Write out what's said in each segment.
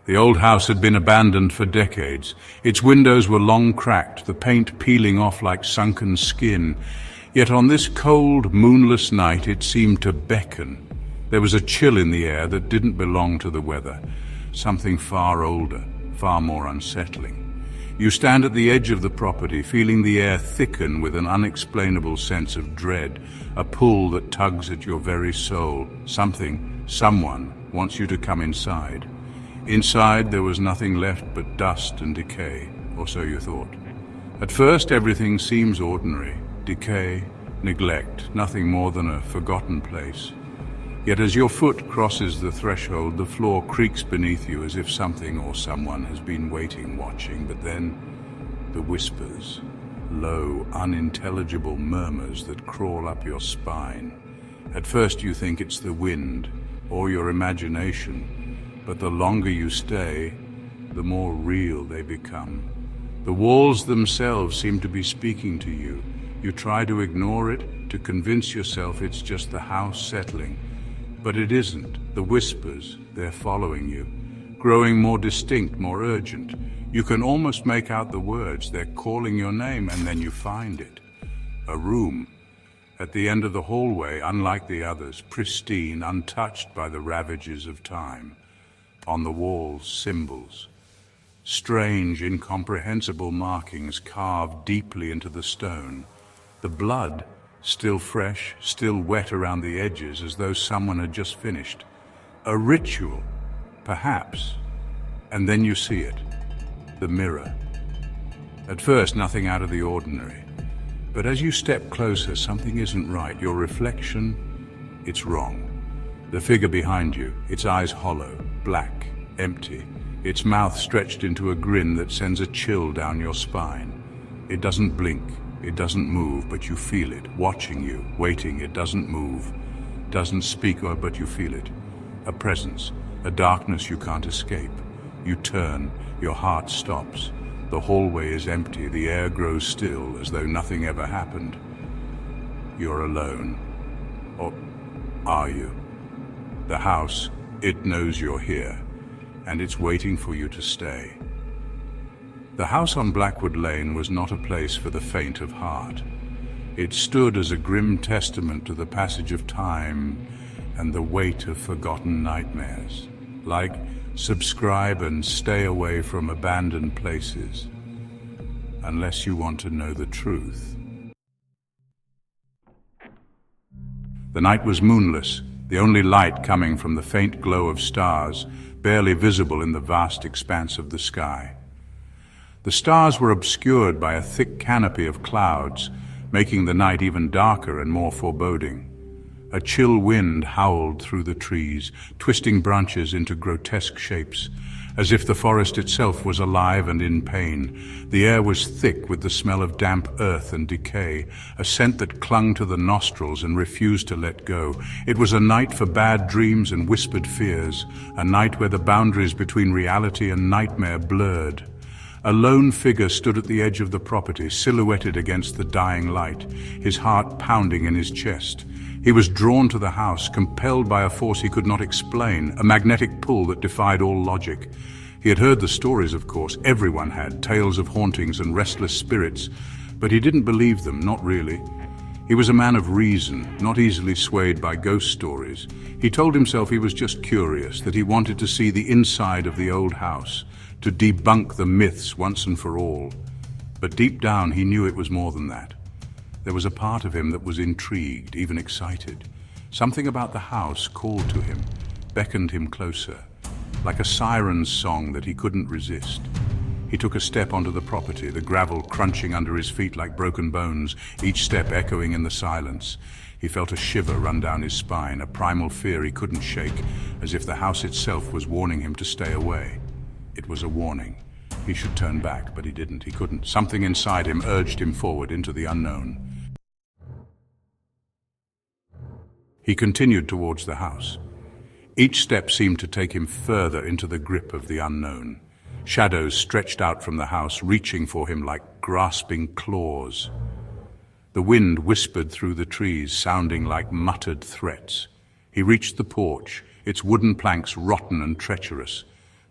The old house had been abandoned for decades. Its windows were long cracked, the paint peeling off like sunken skin. Yet on this cold, moonless night it seemed to beckon. There was a chill in the air that didn't belong to the weather. Something far older, far more unsettling. You stand at the edge of the property, feeling the air thicken with an unexplainable sense of dread, a pull that tugs at your very soul. Someone wants you to come inside. Inside there was nothing left but dust and decay, or so you thought. At first everything seems ordinary. Decay, neglect, nothing more than a forgotten place. Yet as your foot crosses the threshold, the floor creaks beneath you as if something or someone has been waiting, watching. But then, the whispers, low, unintelligible murmurs that crawl up your spine. At first you think it's the wind, or your imagination, but the longer you stay, the more real they become. The walls themselves seem to be speaking to you. You try to ignore it, to convince yourself it's just the house settling. But it isn't. The whispers, they're following you, growing more distinct, more urgent. You can almost make out the words. They're calling your name, and then you find it. A room. At the end of the hallway, unlike the others, pristine, untouched by the ravages of time. On the walls, symbols. Strange, incomprehensible markings carved deeply into the stone. The blood, still fresh, still wet around the edges, as though someone had just finished. A ritual, perhaps. And then you see it. The mirror. At first, nothing out of the ordinary. But as you step closer, something isn't right. Your reflection, it's wrong. The figure behind you, its eyes hollow, black, empty, its mouth stretched into a grin that sends a chill down your spine. It doesn't blink, it doesn't move, but you feel it, watching you, waiting. It doesn't move, doesn't speak, but you feel it. A presence, a darkness you can't escape. You turn, your heart stops. The hallway is empty, the air grows still, as though nothing ever happened. You're alone. Or are you? The house, it knows you're here, and it's waiting for you to stay. The house on Blackwood Lane was not a place for the faint of heart. It stood as a grim testament to the passage of time and the weight of forgotten nightmares. Like, subscribe and stay away from abandoned places, unless you want to know the truth. The night was moonless, the only light coming from the faint glow of stars, barely visible in the vast expanse of the sky. The stars were obscured by a thick canopy of clouds, making the night even darker and more foreboding. A chill wind howled through the trees, twisting branches into grotesque shapes, as if the forest itself was alive and in pain. The air was thick with the smell of damp earth and decay, a scent that clung to the nostrils and refused to let go. It was a night for bad dreams and whispered fears, a night where the boundaries between reality and nightmare blurred. A lone figure stood at the edge of the property, silhouetted against the dying light, his heart pounding in his chest. He was drawn to the house, compelled by a force he could not explain, a magnetic pull that defied all logic. He had heard the stories, of course. Everyone had, tales of hauntings and restless spirits, but he didn't believe them, not really. He was a man of reason, not easily swayed by ghost stories. He told himself he was just curious, that he wanted to see the inside of the old house, to debunk the myths once and for all. But deep down he knew it was more than that. There was a part of him that was intrigued, even excited. Something about the house called to him, beckoned him closer, like a siren's song that he couldn't resist. He took a step onto the property, the gravel crunching under his feet like broken bones, each step echoing in the silence. He felt a shiver run down his spine, a primal fear he couldn't shake, as if the house itself was warning him to stay away. It was a warning. He should turn back, but he didn't. He couldn't. Something inside him urged him forward into the unknown. He continued towards the house. Each step seemed to take him further into the grip of the unknown. Shadows stretched out from the house, reaching for him like grasping claws. The wind whispered through the trees, sounding like muttered threats. He reached the porch, its wooden planks rotten and treacherous.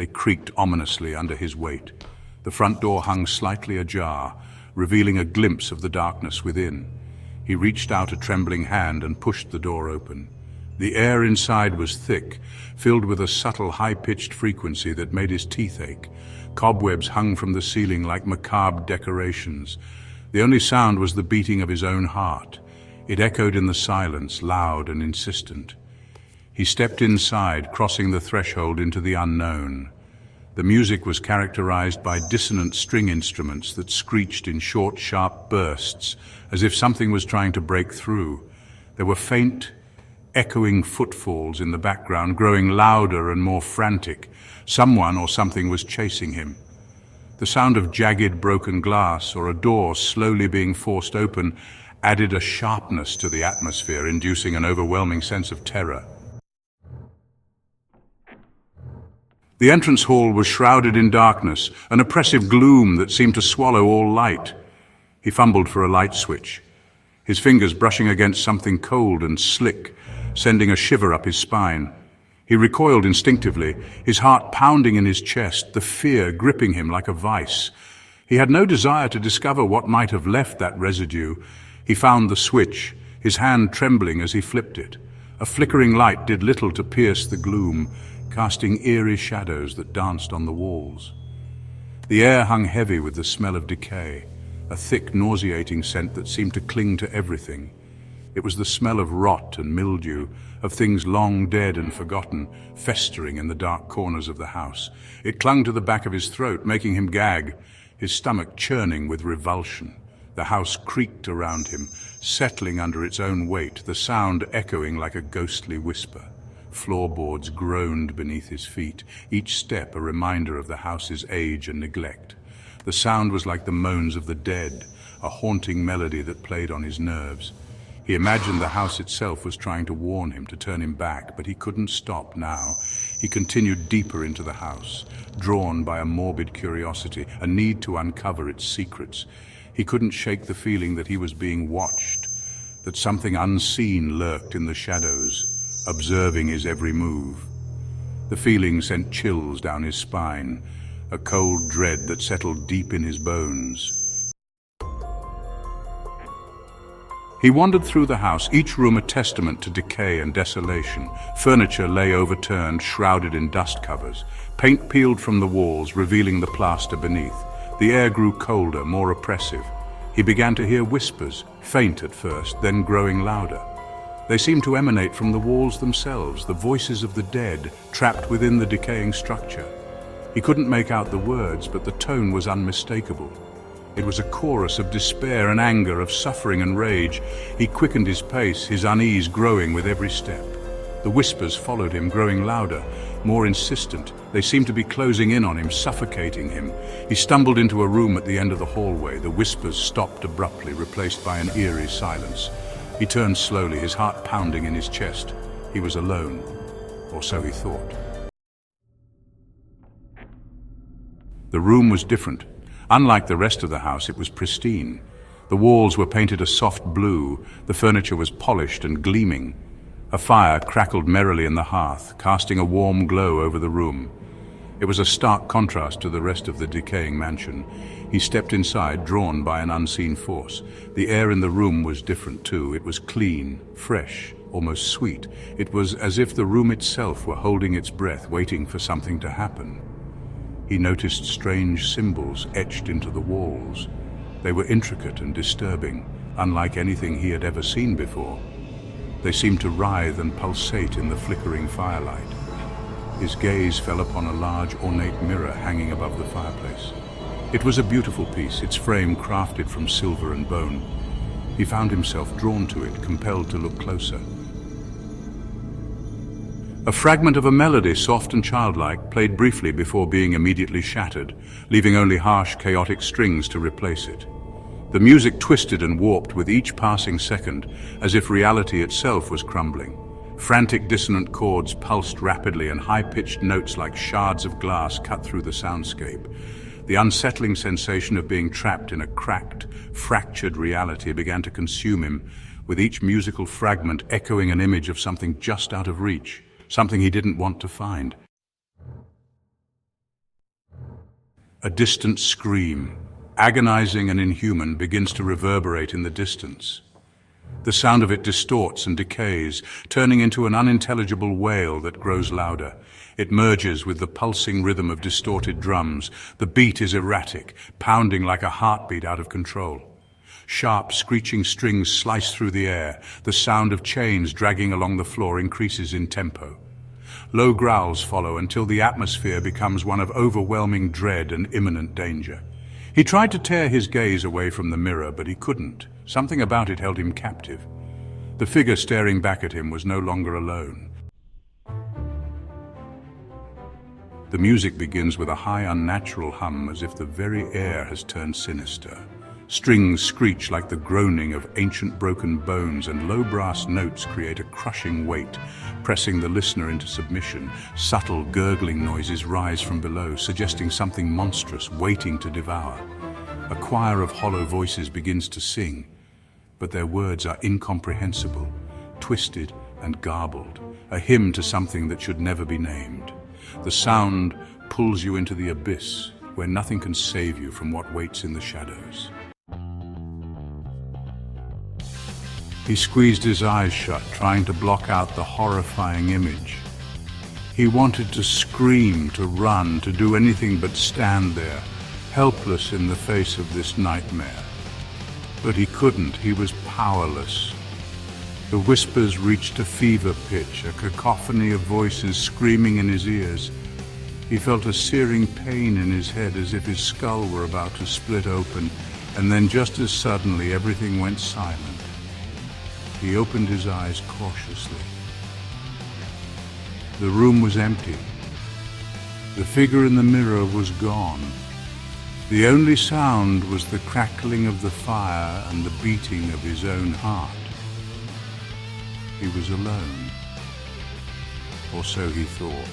They creaked ominously under his weight. The front door hung slightly ajar, revealing a glimpse of the darkness within. He reached out a trembling hand and pushed the door open. The air inside was thick, filled with a subtle, high-pitched frequency that made his teeth ache. Cobwebs hung from the ceiling like macabre decorations. The only sound was the beating of his own heart. It echoed in the silence, loud and insistent. He stepped inside, crossing the threshold into the unknown. The music was characterized by dissonant string instruments that screeched in short, sharp bursts, as if something was trying to break through. There were faint, echoing footfalls in the background, growing louder and more frantic. Someone or something was chasing him. The sound of jagged, broken glass or a door slowly being forced open added a sharpness to the atmosphere, inducing an overwhelming sense of terror. The entrance hall was shrouded in darkness, an oppressive gloom that seemed to swallow all light. He fumbled for a light switch, his fingers brushing against something cold and slick, sending a shiver up his spine. He recoiled instinctively, his heart pounding in his chest, the fear gripping him like a vice. He had no desire to discover what might have left that residue. He found the switch, his hand trembling as he flipped it. A flickering light did little to pierce the gloom, casting eerie shadows that danced on the walls. The air hung heavy with the smell of decay, a thick, nauseating scent that seemed to cling to everything. It was the smell of rot and mildew, of things long dead and forgotten, festering in the dark corners of the house. It clung to the back of his throat, making him gag, his stomach churning with revulsion. The house creaked around him, settling under its own weight, the sound echoing like a ghostly whisper. Floorboards groaned beneath his feet, each step a reminder of the house's age and neglect. The sound was like the moans of the dead, a haunting melody that played on his nerves. He imagined the house itself was trying to warn him, to turn him back, but he couldn't stop now. He continued deeper into the house, drawn by a morbid curiosity, a need to uncover its secrets. He couldn't shake the feeling that he was being watched, that something unseen lurked in the shadows, observing his every move. The feeling sent chills down his spine, a cold dread that settled deep in his bones. He wandered through the house, each room a testament to decay and desolation. Furniture lay overturned, shrouded in dust covers. Paint peeled from the walls, revealing the plaster beneath. The air grew colder, more oppressive. He began to hear whispers, faint at first, then growing louder. They seemed to emanate from the walls themselves, the voices of the dead, trapped within the decaying structure. He couldn't make out the words, but the tone was unmistakable. It was a chorus of despair and anger, of suffering and rage. He quickened his pace, his unease growing with every step. The whispers followed him, growing louder, more insistent. They seemed to be closing in on him, suffocating him. He stumbled into a room at the end of the hallway. The whispers stopped abruptly, replaced by an eerie silence. He turned slowly, his heart pounding in his chest. He was alone, or so he thought. The room was different. Unlike the rest of the house, it was pristine. The walls were painted a soft blue, the furniture was polished and gleaming. A fire crackled merrily in the hearth, casting a warm glow over the room. It was a stark contrast to the rest of the decaying mansion. He stepped inside, drawn by an unseen force. The air in the room was different too. It was clean, fresh, almost sweet. It was as if the room itself were holding its breath, waiting for something to happen. He noticed strange symbols etched into the walls. They were intricate and disturbing, unlike anything he had ever seen before. They seemed to writhe and pulsate in the flickering firelight. His gaze fell upon a large, ornate mirror hanging above the fireplace. It was a beautiful piece, its frame crafted from silver and bone. He found himself drawn to it, compelled to look closer. A fragment of a melody, soft and childlike, played briefly before being immediately shattered, leaving only harsh, chaotic strings to replace it. The music twisted and warped with each passing second, as if reality itself was crumbling. Frantic, dissonant chords pulsed rapidly, and high-pitched notes like shards of glass cut through the soundscape. The unsettling sensation of being trapped in a cracked, fractured reality began to consume him, with each musical fragment echoing an image of something just out of reach. Something he didn't want to find. A distant scream, agonizing and inhuman, begins to reverberate in the distance. The sound of it distorts and decays, turning into an unintelligible wail that grows louder. It merges with the pulsing rhythm of distorted drums. The beat is erratic, pounding like a heartbeat out of control. Sharp, screeching strings slice through the air. The sound of chains dragging along the floor increases in tempo. Low growls follow until the atmosphere becomes one of overwhelming dread and imminent danger. He tried to tear his gaze away from the mirror, but he couldn't. Something about it held him captive. The figure staring back at him was no longer alone. The music begins with a high, unnatural hum, as if the very air has turned sinister. Strings screech like the groaning of ancient broken bones, and low brass notes create a crushing weight, pressing the listener into submission. Subtle, gurgling noises rise from below, suggesting something monstrous waiting to devour. A choir of hollow voices begins to sing, but their words are incomprehensible, twisted and garbled, a hymn to something that should never be named. The sound pulls you into the abyss, where nothing can save you from what waits in the shadows. He squeezed his eyes shut, trying to block out the horrifying image. He wanted to scream, to run, to do anything but stand there, helpless in the face of this nightmare. But he couldn't. He was powerless. The whispers reached a fever pitch, a cacophony of voices screaming in his ears. He felt a searing pain in his head, as if his skull were about to split open, and then just as suddenly everything went silent. He opened his eyes cautiously. The room was empty. The figure in the mirror was gone. The only sound was the crackling of the fire and the beating of his own heart. He was alone, or so he thought.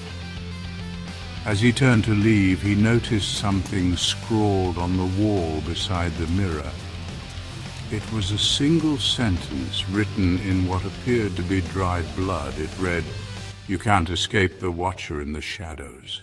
As he turned to leave, he noticed something scrawled on the wall beside the mirror. It was a single sentence written in what appeared to be dried blood. It read, "You can't escape the Watcher in the shadows."